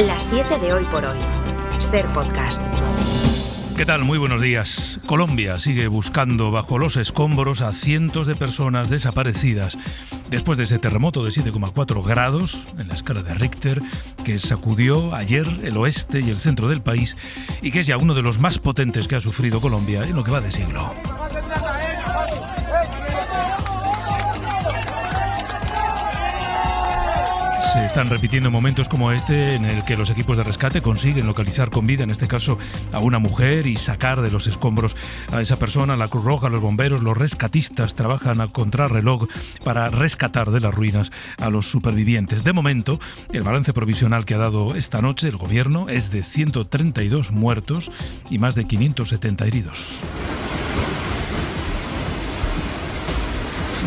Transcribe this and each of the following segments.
Las 7 de Hoy por Hoy. Ser Podcast. ¿Qué tal? Muy buenos días. Colombia sigue buscando bajo los escombros a cientos de personas desaparecidas después de ese terremoto de 7,4 grados en la escala de Richter que sacudió ayer el oeste y el centro del país y que es ya uno de los más potentes que ha sufrido Colombia en lo que va de siglo. Se están repitiendo momentos como este en el que los equipos de rescate consiguen localizar con vida, en este caso a una mujer, y sacar de los escombros a esa persona. La Cruz Roja, los bomberos, los rescatistas trabajan a contrarreloj para rescatar de las ruinas a los supervivientes. De momento, el balance provisional que ha dado esta noche el gobierno es de 132 muertos y más de 570 heridos.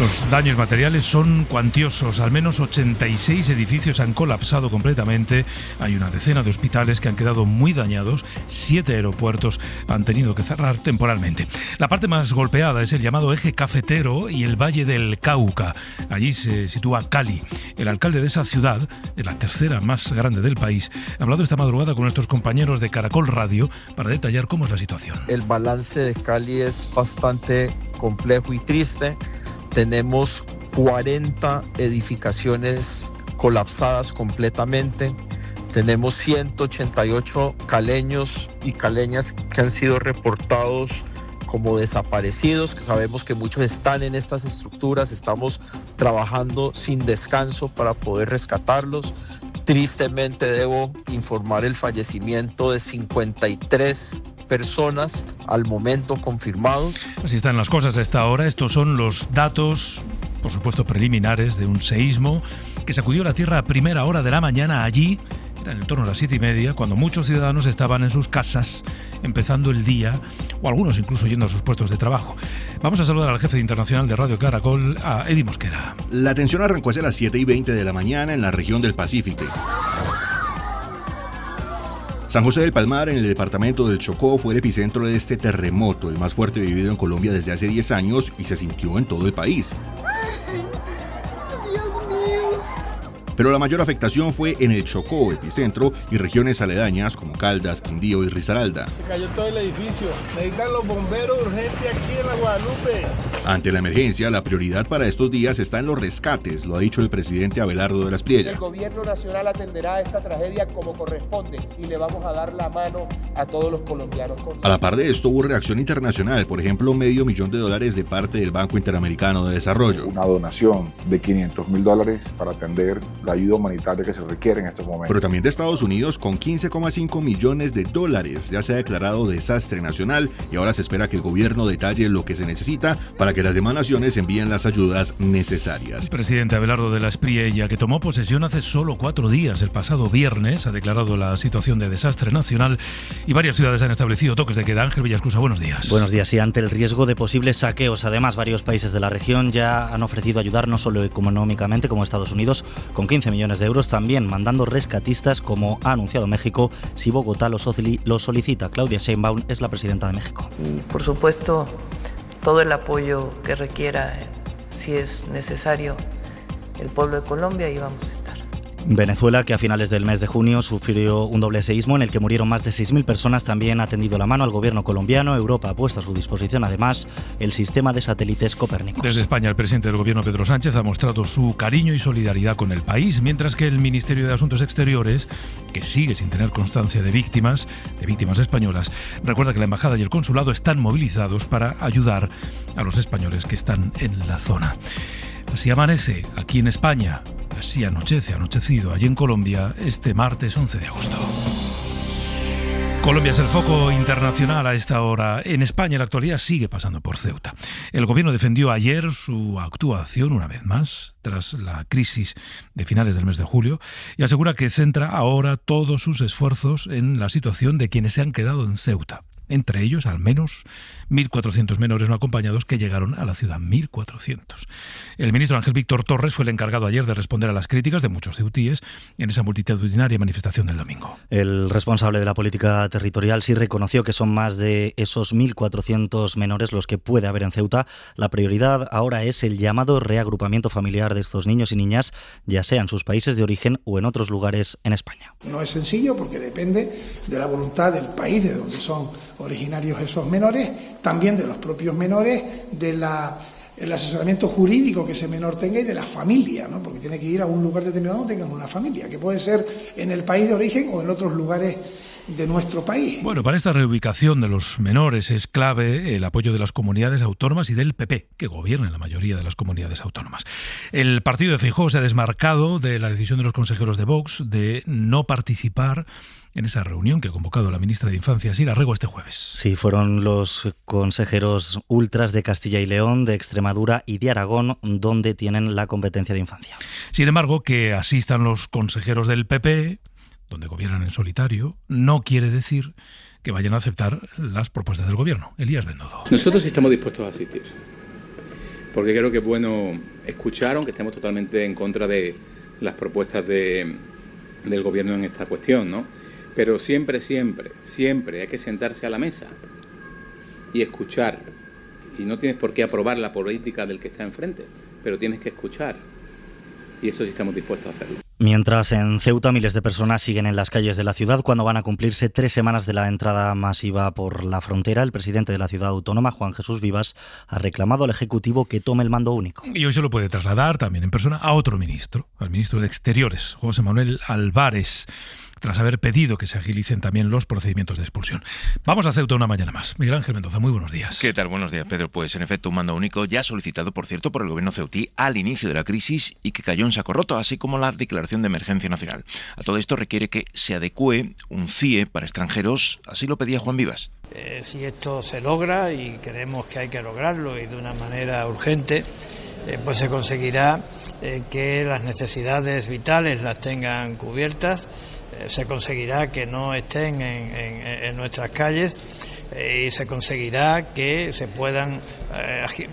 Los daños materiales son cuantiosos. Al menos 86 edificios han colapsado completamente. Hay una decena de hospitales que han quedado muy dañados. 7 aeropuertos han tenido que cerrar temporalmente. La parte más golpeada es el llamado eje cafetero y el Valle del Cauca. Allí se sitúa Cali. El alcalde de esa ciudad, de la tercera más grande del país, ha hablado esta madrugada con nuestros compañeros de Caracol Radio para detallar cómo es la situación. El balance de Cali es bastante complejo y triste. Tenemos 40 edificaciones colapsadas completamente. Tenemos 188 caleños y caleñas que han sido reportados como desaparecidos, que sabemos que muchos están en estas estructuras. Estamos trabajando sin descanso para poder rescatarlos. Tristemente debo informar el fallecimiento de 53 personas al momento confirmados. Así están las cosas a esta hora. Estos son los datos, por supuesto preliminares, de un seísmo que sacudió la tierra a primera hora de la mañana allí. Era en torno a las 7:30, cuando muchos ciudadanos estaban en sus casas, empezando el día, o algunos incluso yendo a sus puestos de trabajo. Vamos a saludar al jefe internacional de Radio Caracol, a Eddie Mosquera. La tensión arrancó hacia las 7:20 de la mañana en la región del Pacífico. San José del Palmar, en el departamento del Chocó, fue el epicentro de este terremoto, el más fuerte vivido en Colombia desde hace 10 años y se sintió en todo el país. Pero la mayor afectación fue en el Chocó, epicentro, y regiones aledañas como Caldas, Quindío y Risaralda. Se cayó todo el edificio. Necesitan los bomberos urgentes aquí en la Guadalupe. Ante la emergencia, la prioridad para estos días está en los rescates, lo ha dicho el presidente Abelardo de la Espriella. El gobierno nacional atenderá esta tragedia como corresponde y le vamos a dar la mano a todos los colombianos. A la par de esto hubo reacción internacional, por ejemplo, $500 millones de parte del Banco Interamericano de Desarrollo. Una donación de $500.000 para atender la ayuda humanitaria que se requiere en estos momentos. Pero también de Estados Unidos, con $15,5 millones. Ya se ha declarado desastre nacional y ahora se espera que el gobierno detalle lo que se necesita para que las demás naciones envíen las ayudas necesarias. El presidente Abelardo de la Espriella, que tomó posesión hace solo 4 días, el pasado viernes, ha declarado la situación de desastre nacional y varias ciudades han establecido toques de queda. Ángel Villascusa, buenos días. Buenos días. Y ante el riesgo de posibles saqueos, además, varios países de la región ya han ofrecido ayudar no solo económicamente como Estados Unidos, con 15 millones de euros, también mandando rescatistas, como ha anunciado México, si Bogotá lo solicita. Claudia Sheinbaum es la presidenta de México. Y por supuesto, todo el apoyo que requiera, si es necesario, el pueblo de Colombia, y vamos a estar. Venezuela, que a finales del mes de junio sufrió un doble seísmo en el que murieron más de 6.000 personas, también ha tendido la mano al gobierno colombiano. Europa ha puesto a su disposición, además, el sistema de satélites Copérnicos. Desde España, el presidente del gobierno, Pedro Sánchez, ha mostrado su cariño y solidaridad con el país, mientras que el Ministerio de Asuntos Exteriores, que sigue sin tener constancia de víctimas españolas, recuerda que la embajada y el consulado están movilizados para ayudar a los españoles que están en la zona. Así amanece aquí en España, así anochecido allí en Colombia este martes 11 de agosto. Colombia es el foco internacional a esta hora. En España la actualidad sigue pasando por Ceuta. El gobierno defendió ayer su actuación una vez más tras la crisis de finales del mes de julio y asegura que centra ahora todos sus esfuerzos en la situación de quienes se han quedado en Ceuta. entre ellos al menos 1.400 menores no acompañados que llegaron a la ciudad, 1.400. El ministro Ángel Víctor Torres fue el encargado ayer de responder a las críticas de muchos ceutíes en esa multitudinaria manifestación del domingo. El responsable de la política territorial sí reconoció que son más de esos 1.400 menores los que puede haber en Ceuta. La prioridad ahora es el llamado reagrupamiento familiar de estos niños y niñas, ya sea en sus países de origen o en otros lugares en España. No es sencillo porque depende de la voluntad del país de donde son originarios esos menores, también de los propios menores, el asesoramiento jurídico que ese menor tenga y de la familia, ¿no? Porque tiene que ir a un lugar determinado donde tengan una familia, que puede ser en el país de origen o en otros lugares de nuestro país. Bueno, para esta reubicación de los menores es clave el apoyo de las comunidades autónomas y del PP, que gobierna en la mayoría de las comunidades autónomas. El partido de Feijóo se ha desmarcado de la decisión de los consejeros de Vox de no participar en esa reunión que ha convocado la ministra de Infancia, Sira Rego, este jueves. Sí, fueron los consejeros ultras de Castilla y León, de Extremadura y de Aragón, donde tienen la competencia de infancia. Sin embargo, que asistan los consejeros del PP, donde gobiernan en solitario, no quiere decir que vayan a aceptar las propuestas del gobierno. Elías Bendodo. Nosotros estamos dispuestos a asistir, porque creo que es bueno escuchar, aunque estemos totalmente en contra de las propuestas del gobierno en esta cuestión, ¿no? Pero siempre hay que sentarse a la mesa y escuchar. Y no tienes por qué aprobar la política del que está enfrente, pero tienes que escuchar. Y eso sí estamos dispuestos a hacerlo. Mientras en Ceuta miles de personas siguen en las calles de la ciudad cuando van a cumplirse 3 semanas de la entrada masiva por la frontera, el presidente de la ciudad autónoma, Juan Jesús Vivas, ha reclamado al Ejecutivo que tome el mando único. Y hoy se lo puede trasladar también en persona a otro ministro, al ministro de Exteriores, José Manuel Álvarez, tras haber pedido que se agilicen también los procedimientos de expulsión. Vamos a Ceuta una mañana más. Miguel Ángel Mendoza, muy buenos días. ¿Qué tal? Buenos días, Pedro. Pues en efecto, un mando único ya solicitado, por cierto, por el gobierno ceutí al inicio de la crisis y que cayó en saco roto, así como la declaración de emergencia nacional. A todo esto requiere que se adecue un CIE para extranjeros, así lo pedía Juan Vivas. Si esto se logra, y creemos que hay que lograrlo y de una manera urgente, pues se conseguirá que las necesidades vitales las tengan cubiertas, se conseguirá que no estén en nuestras calles y se conseguirá que se puedan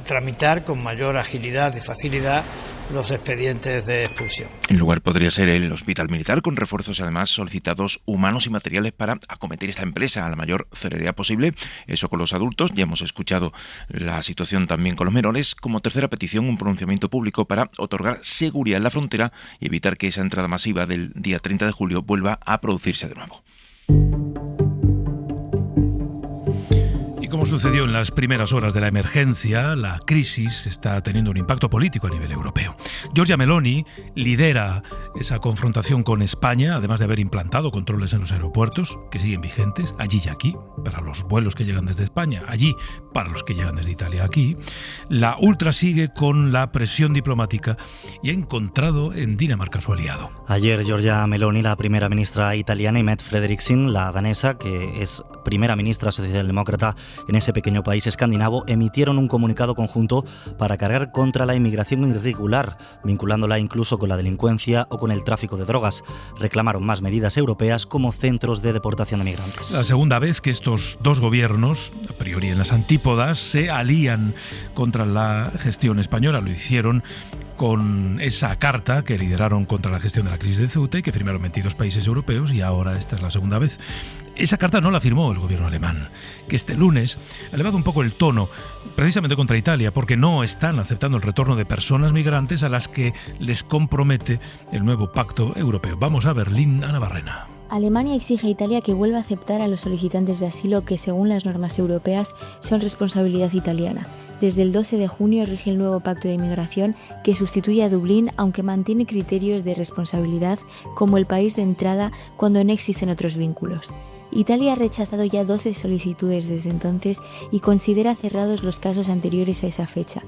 tramitar con mayor agilidad y facilidad los expedientes de expulsión. El lugar podría ser el hospital militar, con refuerzos además solicitados humanos y materiales para acometer esta empresa a la mayor celeridad posible. Eso con los adultos. Ya hemos escuchado la situación también con los menores. Como tercera petición, un pronunciamiento público para otorgar seguridad en la frontera y evitar que esa entrada masiva del día 30 de julio vuelva a producirse de nuevo. Como sucedió en las primeras horas de la emergencia, la crisis está teniendo un impacto político a nivel europeo. Giorgia Meloni lidera esa confrontación con España, además de haber implantado controles en los aeropuertos, que siguen vigentes, allí y aquí, para los vuelos que llegan desde España, allí para los que llegan desde Italia aquí. La ultra sigue con la presión diplomática y ha encontrado en Dinamarca su aliado. Ayer Giorgia Meloni, la primera ministra italiana, y Mette Frederiksen, la danesa, que es primera ministra socialdemócrata en ese pequeño país escandinavo, emitieron un comunicado conjunto para cargar contra la inmigración irregular, vinculándola incluso con la delincuencia o con el tráfico de drogas. Reclamaron más medidas europeas como centros de deportación de migrantes. La segunda vez que estos dos gobiernos, a priori en las antípodas, se alían contra la gestión española. Lo hicieron con esa carta que lideraron contra la gestión de la crisis de Ceuta y que firmaron 22 países europeos, y ahora esta es la segunda vez. Esa carta no la firmó el gobierno alemán, que este lunes ha elevado un poco el tono precisamente contra Italia, porque no están aceptando el retorno de personas migrantes a las que les compromete el nuevo pacto europeo. Vamos a Berlín, Ana Barrena. Alemania exige a Italia que vuelva a aceptar a los solicitantes de asilo que, según las normas europeas, son responsabilidad italiana. Desde el 12 de junio rige el nuevo pacto de inmigración que sustituye a Dublín, aunque mantiene criterios de responsabilidad como el país de entrada cuando no existen otros vínculos. Italia ha rechazado ya 12 solicitudes desde entonces y considera cerrados los casos anteriores a esa fecha.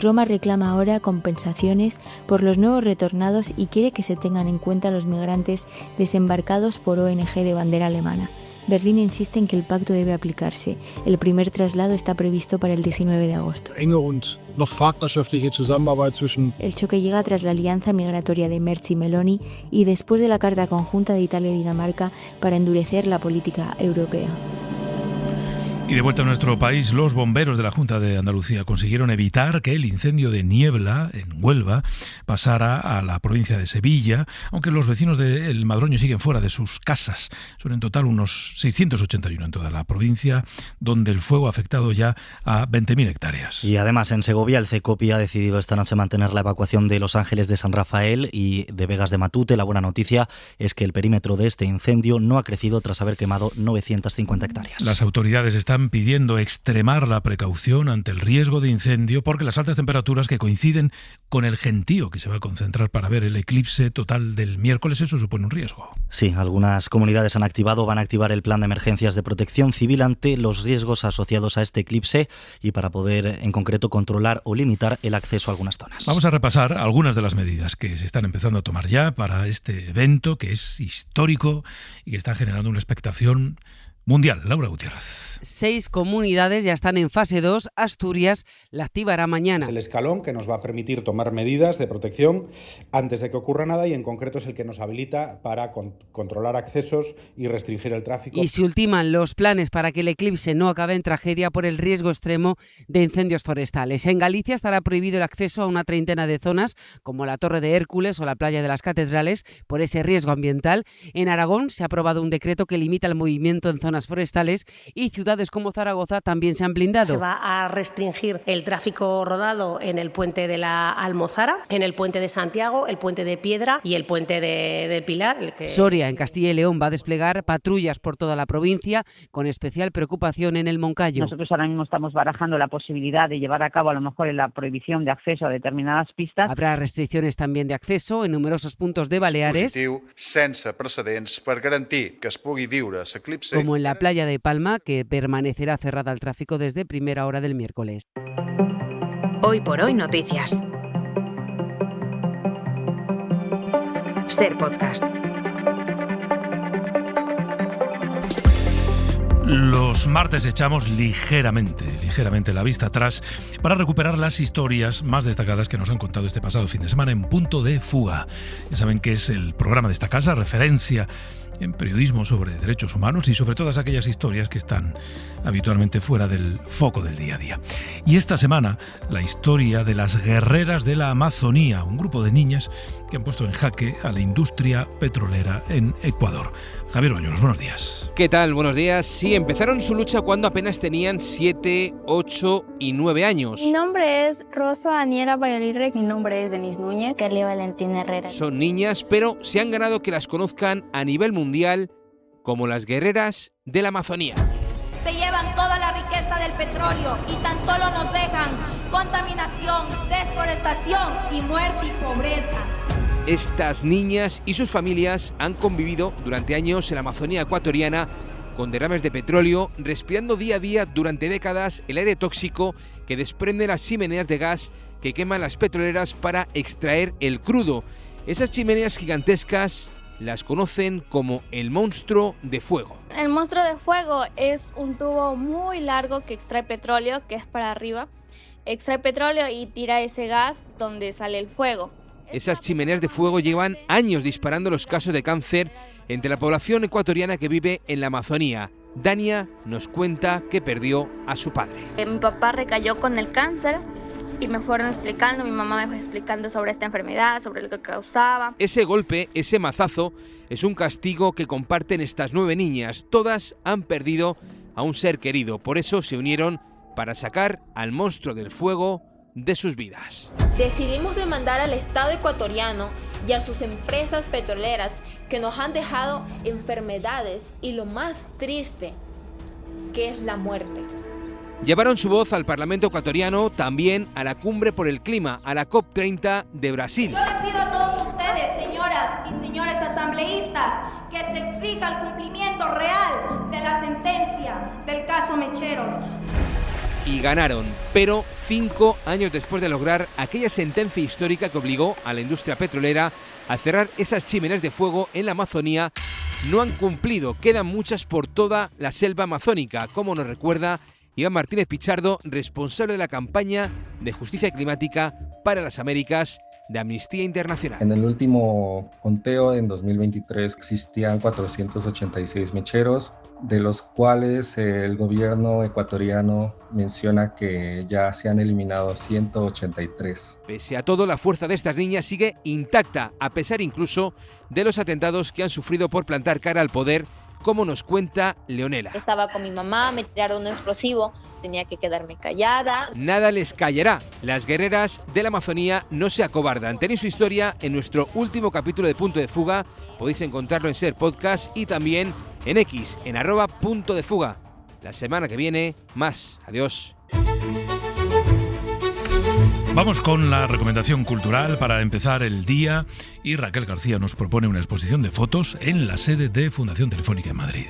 Roma reclama ahora compensaciones por los nuevos retornados y quiere que se tengan en cuenta los migrantes desembarcados por ONG de bandera alemana. Berlín insiste en que el pacto debe aplicarse. El primer traslado está previsto para el 19 de agosto. El choque llega tras la alianza migratoria de Merz y Meloni y después de la carta conjunta de Italia y Dinamarca para endurecer la política europea. Y de vuelta a nuestro país, los bomberos de la Junta de Andalucía consiguieron evitar que el incendio de Niebla, en Huelva, pasara a la provincia de Sevilla, aunque los vecinos de El Madroño siguen fuera de sus casas. Son en total unos 681 en toda la provincia, donde el fuego ha afectado ya a 20.000 hectáreas. Y además en Segovia el CECOPI ha decidido esta noche mantener la evacuación de Los Ángeles de San Rafael y de Vegas de Matute. La buena noticia es que el perímetro de este incendio no ha crecido tras haber quemado 950 hectáreas. Las autoridades están pidiendo extremar la precaución ante el riesgo de incendio porque las altas temperaturas que coinciden con el gentío que se va a concentrar para ver el eclipse total del miércoles, eso supone un riesgo. Sí, algunas comunidades van a activar el plan de emergencias de protección civil ante los riesgos asociados a este eclipse y para poder en concreto controlar o limitar el acceso a algunas zonas. Vamos a repasar algunas de las medidas que se están empezando a tomar ya para este evento que es histórico y que está generando una expectación mundial. Laura Gutiérrez. 6 comunidades ya están en fase 2. Asturias la activará mañana. Es el escalón que nos va a permitir tomar medidas de protección antes de que ocurra nada y en concreto es el que nos habilita para controlar accesos y restringir el tráfico. Y se ultiman los planes para que el eclipse no acabe en tragedia por el riesgo extremo de incendios forestales. En Galicia estará prohibido el acceso a una treintena de zonas como la Torre de Hércules o la Playa de las Catedrales por ese riesgo ambiental. En Aragón se ha aprobado un decreto que limita el movimiento en zonas forestales y ciudades como Zaragoza también se han blindado. Se va a restringir el tráfico rodado en el puente de la Almozara, en el puente de Santiago, el puente de Piedra y el puente de Pilar. Soria, en Castilla y León, va a desplegar patrullas por toda la provincia, con especial preocupación en el Moncayo. Nosotros ahora mismo estamos barajando la posibilidad de llevar a cabo a lo mejor la prohibición de acceso a determinadas pistas. Habrá restricciones también de acceso en numerosos puntos de Baleares, sense precedents per garantir que es pugui viure l'eclipse. Como en la playa de Palma, que permanecerá cerrada al tráfico desde primera hora del miércoles. Hoy por hoy noticias. Ser podcast. Los martes echamos ligeramente la vista atrás para recuperar las historias más destacadas que nos han contado este pasado fin de semana en Punto de Fuga. Ya saben que es el programa de esta casa, referencia en periodismo sobre derechos humanos y sobre todas aquellas historias que están habitualmente fuera del foco del día a día. Y esta semana, la historia de las guerreras de la Amazonía, un grupo de niñas que han puesto en jaque a la industria petrolera en Ecuador. Javier Bañuelos, buenos días. ¿Qué tal? Buenos días. Sí, empezaron su lucha cuando apenas tenían 7, 8 y 9 años. Mi nombre es Rosa Daniela Valladolid. Mi nombre es Denise Núñez. Carly Valentina Herrera. Son niñas, pero se han ganado que las conozcan a nivel mundial como las guerreras de la Amazonía. Se llevan toda la riqueza del petróleo y tan solo nos dejan contaminación, desforestación y muerte y pobreza. Estas niñas y sus familias han convivido durante años en la Amazonía ecuatoriana con derrames de petróleo, respirando día a día durante décadas el aire tóxico que desprenden las chimeneas de gas que queman las petroleras para extraer el crudo. Esas chimeneas gigantescas las conocen como el monstruo de fuego. El monstruo de fuego es un tubo muy largo que extrae petróleo, que es para arriba. Extrae petróleo y tira ese gas donde sale el fuego. Esas chimeneas de fuego llevan años disparando los casos de cáncer entre la población ecuatoriana que vive en la Amazonía. Dania nos cuenta que perdió a su padre. Mi papá recayó con el cáncer y me fueron explicando, mi mamá me fue explicando sobre esta enfermedad, sobre lo que causaba. Ese golpe, ese mazazo, es un castigo que comparten estas 9 niñas. Todas han perdido a un ser querido, por eso se unieron para sacar al monstruo del fuego de sus vidas. Decidimos demandar al Estado ecuatoriano y a sus empresas petroleras que nos han dejado enfermedades y lo más triste, que es la muerte. Llevaron su voz al Parlamento ecuatoriano, también a la Cumbre por el Clima, a la COP30 de Brasil. Yo le pido a todos ustedes, señoras y señores asambleístas, que se exija el cumplimiento real de la sentencia del caso Mecheros. Y ganaron, pero 5 años después de lograr aquella sentencia histórica que obligó a la industria petrolera a cerrar esas chimeneas de fuego en la Amazonía, no han cumplido. Quedan muchas por toda la selva amazónica, como nos recuerda Iván Martínez Pichardo, responsable de la campaña de justicia climática para las Américas de Amnistía Internacional. En el último conteo, en 2023, existían 486 mecheros, de los cuales el gobierno ecuatoriano menciona que ya se han eliminado 183. Pese a todo, la fuerza de estas niñas sigue intacta, a pesar incluso de los atentados que han sufrido por plantar cara al poder, como nos cuenta Leonela. Estaba con mi mamá, me tiraron un explosivo, tenía que quedarme callada. Nada les callará. Las guerreras de la Amazonía no se acobardan. Tenéis su historia en nuestro último capítulo de Punto de Fuga. Podéis encontrarlo en Ser Podcast y también en X, en @Punto de Fuga. La semana que viene, más. Adiós. Vamos con la recomendación cultural para empezar el día y Raquel García nos propone una exposición de fotos en la sede de Fundación Telefónica en Madrid.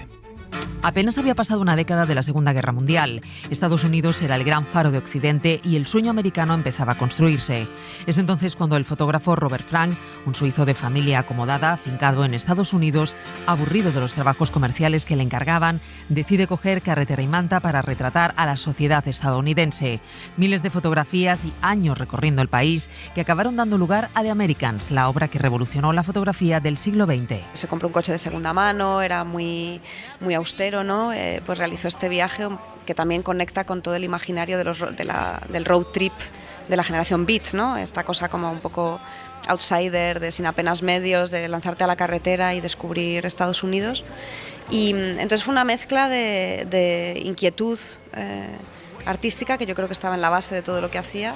Apenas había pasado una década de la Segunda Guerra Mundial. Estados Unidos era el gran faro de Occidente y el sueño americano empezaba a construirse. Es entonces cuando el fotógrafo Robert Frank, un suizo de familia acomodada, afincado en Estados Unidos, aburrido de los trabajos comerciales que le encargaban, decide coger carretera y manta para retratar a la sociedad estadounidense. Miles de fotografías y años recorriendo el país que acabaron dando lugar a The Americans, la obra que revolucionó la fotografía del siglo XX. Se compró un coche de segunda mano, era muy austero, ¿no? Pues realizó este viaje que también conecta con todo el imaginario del road trip de la generación Beat, ¿no? Esta cosa como un poco outsider, de sin apenas medios, de lanzarte a la carretera y descubrir Estados Unidos. Y entonces fue una mezcla de inquietud artística que yo creo que estaba en la base de todo lo que hacía,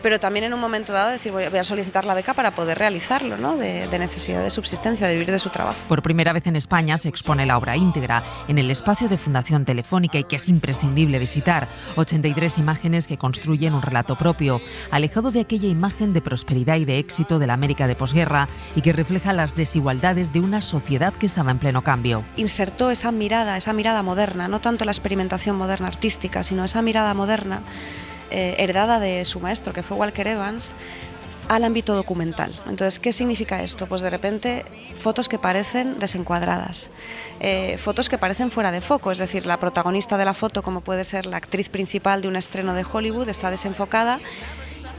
pero también en un momento dado decir voy a solicitar la beca para poder realizarlo, ¿no? de necesidad de subsistencia, de vivir de su trabajo. Por primera vez en España se expone la obra íntegra en el espacio de Fundación Telefónica y que es imprescindible visitar. 83 imágenes que construyen un relato propio, alejado de aquella imagen de prosperidad y de éxito de la América de posguerra y que refleja las desigualdades de una sociedad que estaba en pleno cambio. Insertó esa mirada moderna, no tanto la experimentación moderna artística, sino esa mirada moderna heredada de su maestro, que fue Walker Evans, al ámbito documental. Entonces, ¿qué significa esto? Pues de repente fotos que parecen desencuadradas, fotos que parecen fuera de foco, es decir, la protagonista de la foto, como puede ser la actriz principal de un estreno de Hollywood, está desenfocada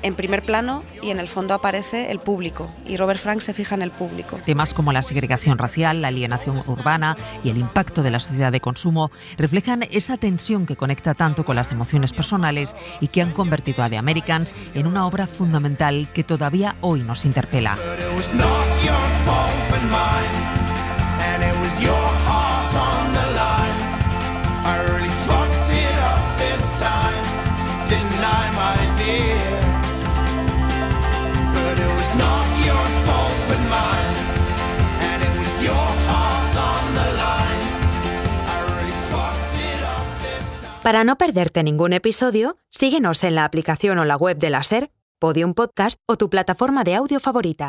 en primer plano y en el fondo aparece el público, y Robert Frank se fija en el público. Temas como la segregación racial, la alienación urbana y el impacto de la sociedad de consumo reflejan esa tensión que conecta tanto con las emociones personales y que han convertido a The Americans en una obra fundamental que todavía hoy nos interpela. Para no perderte ningún episodio, síguenos en la aplicación o la web de la SER, Podium Podcast o tu plataforma de audio favorita.